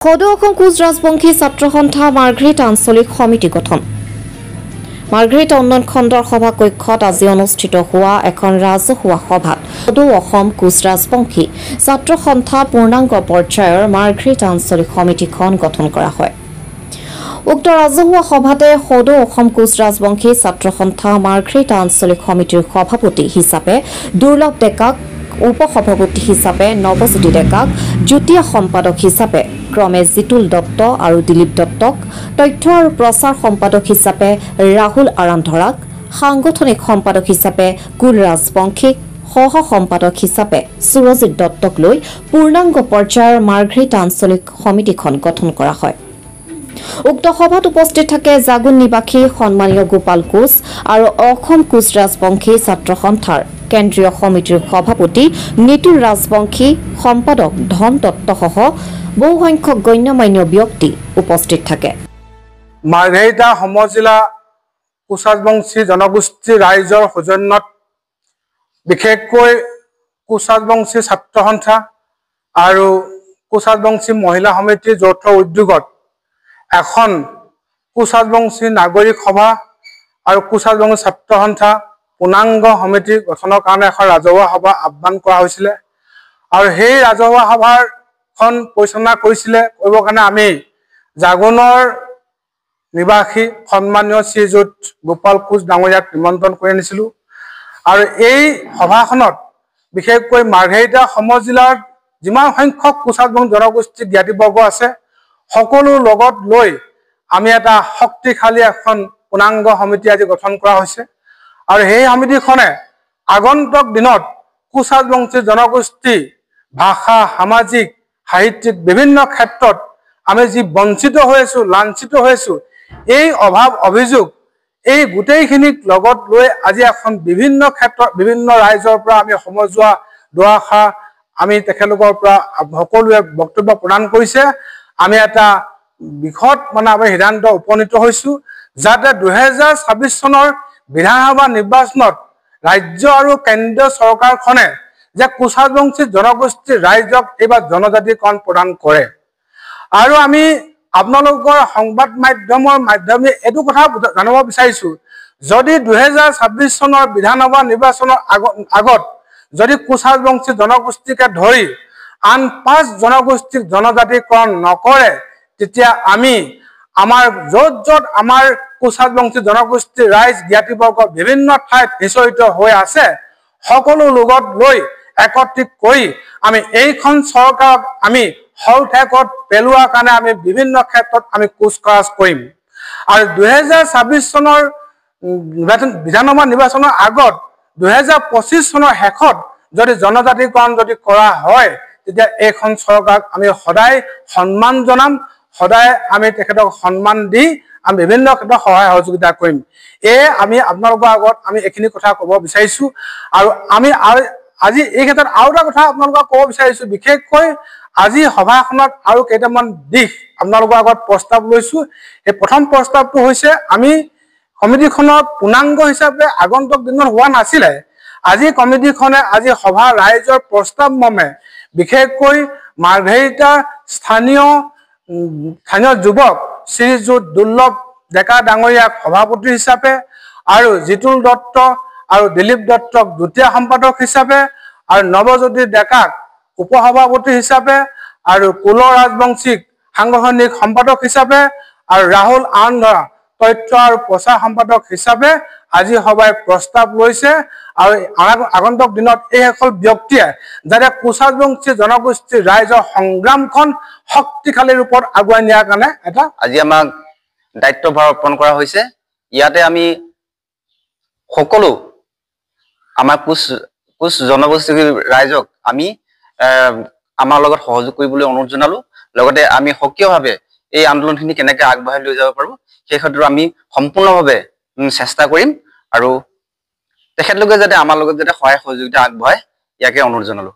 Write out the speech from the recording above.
সদৌ অসম কোচ ৰাজবংশী ছাত্ৰ সন্থা মাৰ্ঘেৰিটা আঞ্চলিক সমিতি গঠন। মাৰ্ঘেৰিটা উন্নয়ন খণ্ডৰ সভা কক্ষত আজি অনুষ্ঠিত হোৱা এখন ৰাজহুৱা সভাত সদৌ অসম কোচ ৰাজবংশী ছাত্ৰ সন্থা পূৰ্ণাংগ পৰ্যায়ৰ মাৰ্ঘেৰিটা আঞ্চলিক সমিতিখন গঠন কৰা হয়। উক্ত ৰাজহুৱা সভাতে সদৌ অসম কোচ ৰাজবংশী ছাত্ৰ সন্থা মাৰ্ঘেৰিটা আঞ্চলিক সমিতিৰ সভাপতি হিচাপে দুৰ্লভ ডেকাক, উপসভাপতি হিচাপে নৱজ্যোতি ডেকাক, যুটীয়া সম্পাদক হিচাপে ক্ৰমে জিতুল দত্ত আৰু দিলীপ দত্তক, তথ্য আৰু প্ৰচাৰ সম্পাদক হিচাপে ৰাহুল আৰান্ধৰাক, সাংগঠনিক সম্পাদক হিচাপে কুল ৰাজবংশীক, সহ সম্পাদক হিচাপে সুৰজিৎ দত্তক লৈ পূৰ্ণাংগ পৰ্যায়ৰ মাৰ্ঘেৰিটা আঞ্চলিক সমিতিখন গঠন কৰা হয়। উক্ত সভাত উপস্থিত থাকে জাগুন নিবাসী সন্মানীয় গোপাল কোচ আৰু অসম কোচ ৰাজবংশী ছাত্ৰ সন্থাৰ কেন্দ্ৰীয় সমিতিৰ সভাপতি নিতুল ৰাজবংশী, সম্পাদক ধন দত্তসহ বহুসংখ্যক গণ্যমান্য ব্যক্তি উপস্থিত থাকে। মাৰ্ঘেৰিটা সমজিলা কোচ ৰাজবংশী জনগোষ্ঠীৰ ৰাইজৰ সৌজন্যত বিশেষকৈ কোচ ৰাজবংশী ছাত্ৰ সন্থা আৰু কোচ ৰাজবংশী মহিলা সমিতিৰ যৌথ উদ্যোগত এখন কোচ ৰাজবংশী নাগৰিক সভা আৰু কোচ ৰাজবংশী ছাত্ৰ সন্থা পূৰ্ণাংগ সমিতি গঠনৰ কাৰণে এখন ৰাজহুৱা সভা আহ্বান কৰা হৈছিলে আৰু সেই ৰাজহুৱা সভাখন পৰিচালনা কৰিবৰ কাৰণে আমি জাগুনৰ নিবাসী সন্মানীয় শ্ৰীযুত গোপাল কোচ ডাঙৰীয়াক নিমন্ত্ৰণ কৰি আনিছিলোঁ আৰু এই সভাখনত বিশেষকৈ মাৰ্ঘেৰিটা সমজিলাৰ যিমান সংখ্যক কোচ ৰাজবংশী জনগোষ্ঠীৰ জ্ঞাতিবৰ্গ আছে সকলো লগত লৈ আমি এটা শক্তিশালী এখন পূৰ্ণাংগ সমিতি আজি গঠন কৰা হৈছে আৰু সেই সমিতিখনে আগন্তুক দিনত কোচ ৰাজবংশী জনগোষ্ঠী ভাষা, সামাজিক, সাহিত্যিক বিভিন্ন ক্ষেত্ৰত আমি যি বঞ্চিত হৈ আছো, লাঞ্ছিত হৈ আছো, এই অভাৱ অভিযোগ এই গোটেইখিনিক লগত লৈ আজি এখন বিভিন্ন ক্ষেত্ৰত বিভিন্ন ৰাইজৰ পৰা আমি সমজুৱা দুআষাৰ আমি তেখেতলোকৰ পৰা সকলোৱে বক্তব্য প্ৰদান কৰিছে। আমি এটা বৃহৎ আমি সিদ্ধান্ত উপনীত হৈছো যাতে 2026 চনৰ বিধানসভা নিৰ্বাচনত ৰাজ্য আৰু কেন্দ্ৰীয় চৰকাৰখনে যে কোচ ৰাজবংশী জনগোষ্ঠীৰ ৰাইজক এইবাৰ জনজাতিকৰণ প্ৰদান কৰে। আৰু আমি আপোনালোকৰ সংবাদ মাধ্যমৰ মাধ্যমে এইটো কথা জানিব বিচাৰিছো, যদি 2026 চনৰ বিধানসভা নিৰ্বাচনৰ আগত যদি কোচ ৰাজবংশী জনগোষ্ঠীকে ধৰি আন 5 জনগোষ্ঠীক জনজাতিকৰণ নকৰে তেতিয়া আমি আমাৰ য'ত আমাৰ কোচ ৰাজবংশী জনগোষ্ঠীৰ ৰাইজ জ্ঞাতিবৰ্গ বিভিন্ন ঠাইত নিশ্চিত হৈ আছে সকলো লগত লৈ একত্ৰিত কৰি আমি এইখন চৰকাৰক আমি হলঠেকত পেলোৱাৰ কাৰণে আমি বিভিন্ন ক্ষেত্ৰত আমি কুচকাৱাজ কৰিম আৰু 2026 চনৰ বিধানসভা নিৰ্বাচনৰ আগত 2025 চনৰ শেষত যদি জনজাতিকৰণ যদি কৰা হয় তেতিয়া এইখন চৰকাৰক আমি সদায় সন্মান জনাম, সদায় আমি তেখেতক সন্মান দি আমি বিভিন্ন ক্ষেত্ৰত সহায় সহযোগিতা কৰিম। আমি আপোনালোকৰ আগত আমি এইখিনি কথা ক'ব বিচাৰিছো আৰু আমি আজি এই ক্ষেত্ৰত আৰু এটা কথা আপোনালোকক ক'ব বিচাৰিছো, বিশেষকৈ আজি সভাখনত আৰু কেইটামান দিশ আপোনালোকৰ আগত প্ৰস্তাৱ লৈছো। এই প্ৰথম প্ৰস্তাৱটো হৈছে আমি সমিতিখনৰ পূৰ্ণাংগ হিচাপে আগন্তুক দিনত হোৱা নাছিলে, আজি কমিটিখনে আজি সভা ৰাইজৰ প্ৰস্তাৱ মৰ্মে বিশেষকৈ মাৰ্ঘেৰিটা স্থানীয় যুৱক শ্ৰীযুত দুৰ্লভ ডেকা ডাঙৰীয়াক সভাপতি হিচাপে আৰু জিতুল দত্ত আৰু দিলীপ দত্তক যুটীয়া সম্পাদক হিচাপে আৰু নৱজ্যোতি ডেকাক উপসভাপতি হিচাপে আৰু কুল ৰাজবংশীক সাংগঠনিক সম্পাদক হিচাপে আৰু ৰাহুল আৰান্ধৰা তথ্য আৰু প্ৰচাৰ সম্পাদক হিচাপে আজি সভাই প্ৰস্তাৱ লৈছে আৰু আগন্তুক দিনত এই সকল ব্যক্তিয়ে যাতে কোচ ৰাজবংশী জনগোষ্ঠীৰ ৰাইজৰ সংগ্ৰামখন শক্তিশালী ৰূপত আগুৱাই নিয়াৰ কাৰণে এটা আজি আমাক দায়িত্বভাৰ অৰ্পণ কৰা হৈছে। ইয়াতে আমি সকলো আমাৰ কোচ জনগোষ্ঠীৰ ৰাইজক আমি আমাৰ লগত সহযোগ কৰিবলৈ অনুৰোধ জনালো। লগতে আমি সক্ৰিয়ভাৱে এই আন্দোলনখিনি কেনেকৈ আগবঢ়াই লৈ যাব পাৰো সেই ক্ষেত্ৰত আমি সম্পূৰ্ণভাৱে চেষ্টা কৰিম আৰু তেখেতলোকে যাতে আমাৰ লগত যাতে সহায় সহযোগিতা আগবঢ়ায় ইয়াকে অনুৰোধ জনালো।